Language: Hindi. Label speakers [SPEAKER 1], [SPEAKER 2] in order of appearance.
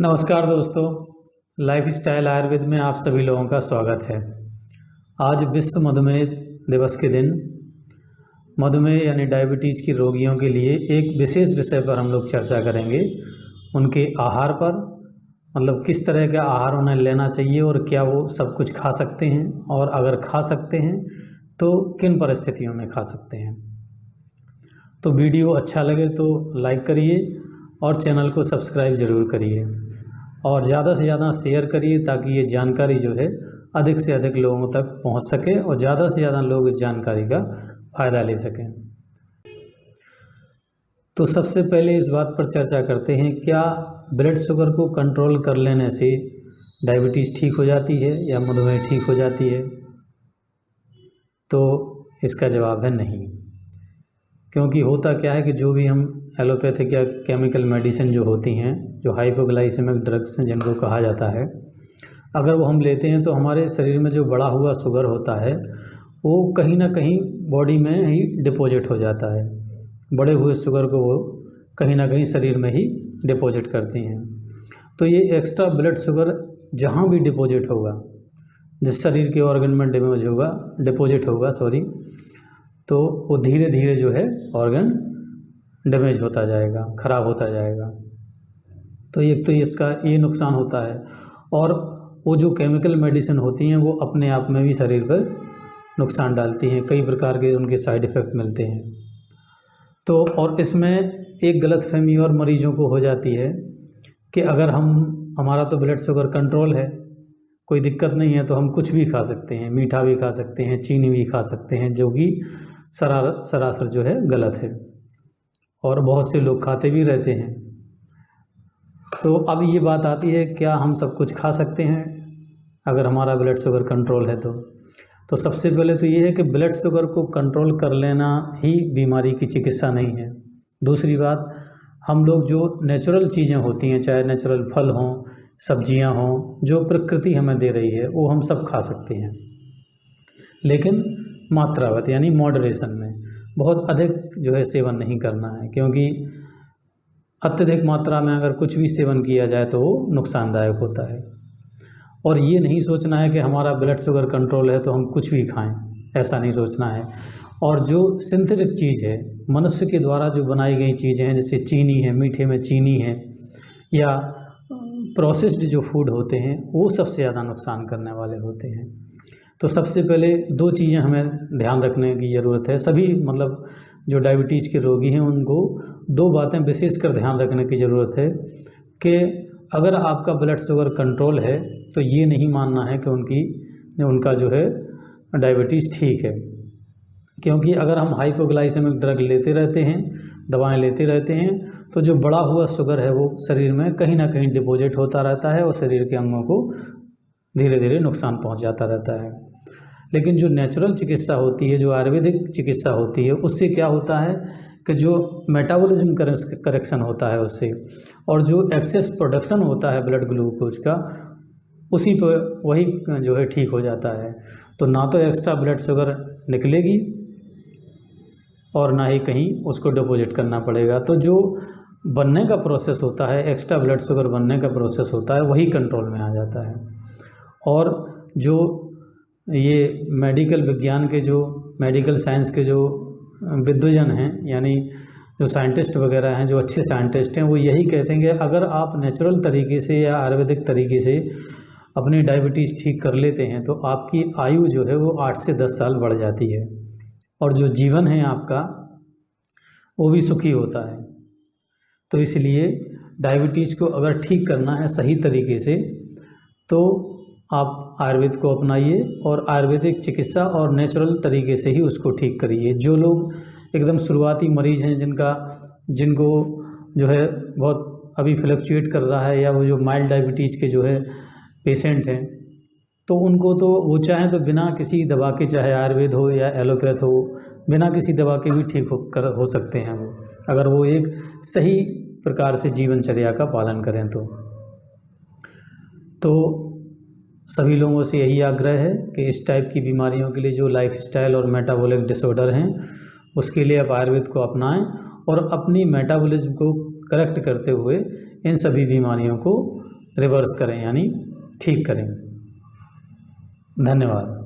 [SPEAKER 1] नमस्कार दोस्तों, लाइफ स्टाइल आयुर्वेद में आप सभी लोगों का स्वागत है। आज विश्व मधुमेह दिवस के दिन मधुमेह यानी डायबिटीज़ के रोगियों के लिए एक विशेष विषय पर हम लोग चर्चा करेंगे। उनके आहार पर, मतलब किस तरह का आहार उन्हें लेना चाहिए और क्या वो सब कुछ खा सकते हैं, और अगर खा सकते हैं तो किन परिस्थितियों में खा सकते हैं। तो वीडियो अच्छा लगे तो लाइक करिए और चैनल को सब्सक्राइब ज़रूर करिए और ज़्यादा से ज़्यादा शेयर करिए ताकि ये जानकारी जो है अधिक से अधिक लोगों तक पहुंच सके और ज़्यादा से ज़्यादा लोग इस जानकारी का फ़ायदा ले सकें। तो सबसे पहले इस बात पर चर्चा करते हैं, क्या ब्लड शुगर को कंट्रोल कर लेने से डायबिटीज़ ठीक हो जाती है या मधुमेह ठीक हो जाती है। तो इसका जवाब है नहीं, क्योंकि होता क्या है कि जो भी हम एलोपैथिक या केमिकल मेडिसिन जो होती हैं, जो हाइपोग्लाइसेमिक ड्रग्स हैं जिनको कहा जाता है, अगर वो हम लेते हैं तो हमारे शरीर में जो बढ़ा हुआ शुगर होता है वो कहीं ना कहीं बॉडी में ही डिपॉजिट हो जाता है। बढ़े हुए शुगर को वो कहीं ना कहीं शरीर में ही डिपॉजिट करती हैं। तो ये एक्स्ट्रा ब्लड शुगर जहाँ भी डिपॉजिट होगा, जिस शरीर के ऑर्गन में डिपॉजिट होगा, तो वो धीरे धीरे जो है ऑर्गन डैमेज होता जाएगा, ख़राब होता जाएगा। तो एक तो इसका ये नुकसान होता है, और वो जो केमिकल मेडिसिन होती हैं वो अपने आप में भी शरीर पर नुकसान डालती हैं, कई प्रकार के उनके साइड इफ़ेक्ट मिलते हैं। तो और इसमें एक गलतफहमी और मरीजों को हो जाती है कि अगर हमारा तो ब्लड शुगर कंट्रोल है, कोई दिक्कत नहीं है, तो हम कुछ भी खा सकते हैं, मीठा भी खा सकते हैं, चीनी भी खा सकते हैं, जो कि सरासर जो है गलत है और बहुत से लोग खाते भी रहते हैं। तो अब ये बात आती है, क्या हम सब कुछ खा सकते हैं अगर हमारा ब्लड शुगर कंट्रोल है तो सबसे पहले तो ये है कि ब्लड शुगर को कंट्रोल कर लेना ही बीमारी की चिकित्सा नहीं है। दूसरी बात, हम लोग जो नेचुरल चीज़ें होती हैं, चाहे नेचुरल फल हों, सब्जियां हों, जो प्रकृति हमें दे रही है, वो हम सब खा सकते हैं, लेकिन मात्रावत यानी मॉडरेशन में। बहुत अधिक जो है सेवन नहीं करना है, क्योंकि अत्यधिक मात्रा में अगर कुछ भी सेवन किया जाए तो वो नुकसानदायक होता है। और ये नहीं सोचना है कि हमारा ब्लड शुगर कंट्रोल है तो हम कुछ भी खाएं, ऐसा नहीं सोचना है। और जो सिंथेटिक चीज़ है, मनुष्य के द्वारा जो बनाई गई चीज़ें हैं, जैसे चीनी है, मीठे में चीनी है, या प्रोसेस्ड जो फूड होते हैं, वो सबसे ज़्यादा नुकसान करने वाले होते हैं। तो सबसे पहले दो चीज़ें हमें ध्यान रखने की ज़रूरत है। सभी मतलब जो डायबिटीज़ के रोगी हैं उनको दो बातें विशेषकर ध्यान रखने की ज़रूरत है कि अगर आपका ब्लड शुगर कंट्रोल है तो ये नहीं मानना है कि उनका जो है डायबिटीज़ ठीक है, क्योंकि अगर हम हाइपोग्लाइसेमिक ड्रग लेते रहते हैं, दवाएं लेते रहते हैं, तो जो बढ़ा हुआ शुगर है वो शरीर में कहीं ना कहीं डिपॉजिट होता रहता है और शरीर के अंगों को धीरे धीरे नुकसान पहुंच जाता रहता है। लेकिन जो नेचुरल चिकित्सा होती है, जो आयुर्वेदिक चिकित्सा होती है, उससे क्या होता है कि जो मेटाबॉलिज्म करेक्शन होता है उससे, और जो एक्सेस प्रोडक्शन होता है ब्लड ग्लूकोज का, उसी पर वही जो है ठीक हो जाता है। तो ना तो एक्स्ट्रा ब्लड शुगर निकलेगी और ना ही कहीं उसको डिपॉजिट करना पड़ेगा। तो जो बनने का प्रोसेस होता है, एक्स्ट्रा ब्लड शुगर बनने का प्रोसेस होता है, वही कंट्रोल में आ जाता है। और जो ये मेडिकल विज्ञान के, जो मेडिकल साइंस के जो विद्वजन हैं, यानी जो साइंटिस्ट वगैरह हैं, जो अच्छे साइंटिस्ट हैं, वो यही कहते हैं कि अगर आप नेचुरल तरीके से या आयुर्वेदिक तरीके से अपनी डायबिटीज़ ठीक कर लेते हैं तो आपकी आयु जो है वो 8 से 10 साल बढ़ जाती है, और जो जीवन है आपका वो भी सुखी होता है। तो इसलिए डायबिटीज़ को अगर ठीक करना है सही तरीके से तो आप आयुर्वेद को अपनाइए और आयुर्वेदिक चिकित्सा और नेचुरल तरीके से ही उसको ठीक करिए। जो लोग एकदम शुरुआती मरीज़ हैं, जिनको जो है बहुत अभी फ्लक्चुएट कर रहा है, या वो जो माइल्ड डायबिटीज़ के जो है पेशेंट हैं, तो उनको तो वो चाहें तो बिना किसी दवा के, चाहे आयुर्वेद हो या एलोपैथ हो, बिना किसी दवा के भी ठीक हो सकते हैं वो, अगर वो एक सही प्रकार से जीवनचर्या का पालन करें तो सभी लोगों से यही आग्रह है कि इस टाइप की बीमारियों के लिए, जो लाइफ स्टाइल और मेटाबॉलिक डिसऑर्डर हैं, उसके लिए आप आयुर्वेद को अपनाएं और अपनी मेटाबॉलिज्म को करेक्ट करते हुए इन सभी बीमारियों को रिवर्स करें यानी ठीक करें। धन्यवाद।